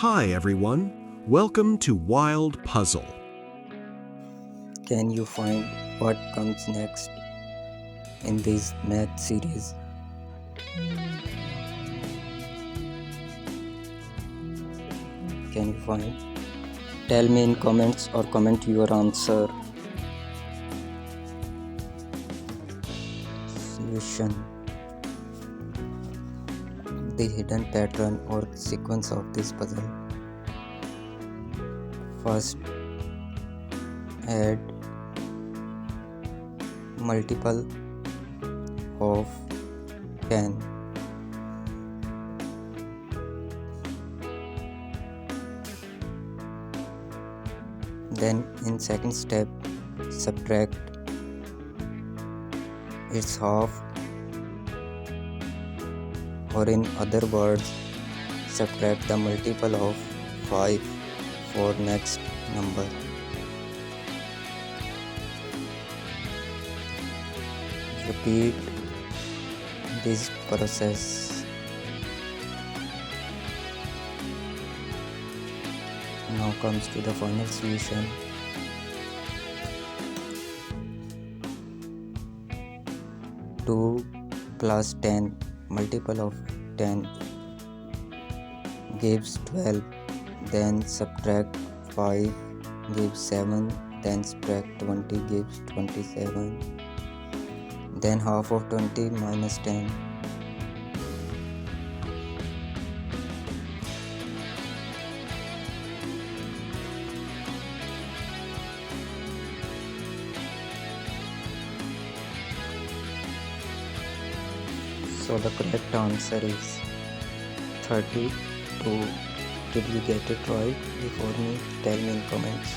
Hi everyone, welcome to Wild Puzzle. Can you find what comes next in this math series? Can you find? Tell me in comments or comment your answer. Solution. The hidden pattern or sequence of this puzzle. First, add multiple of 10. Then in second step, subtract its half, or in other words, subtract the multiple of 5 for next number. Repeat this process. Now comes to the final solution. Two plus 10 multiple of 10 gives 12, then subtract 5 gives 7, then subtract 20 gives 27, then half of 20 minus 10. So the correct answer is 32. Did you get it right? Before me, tell me in comments.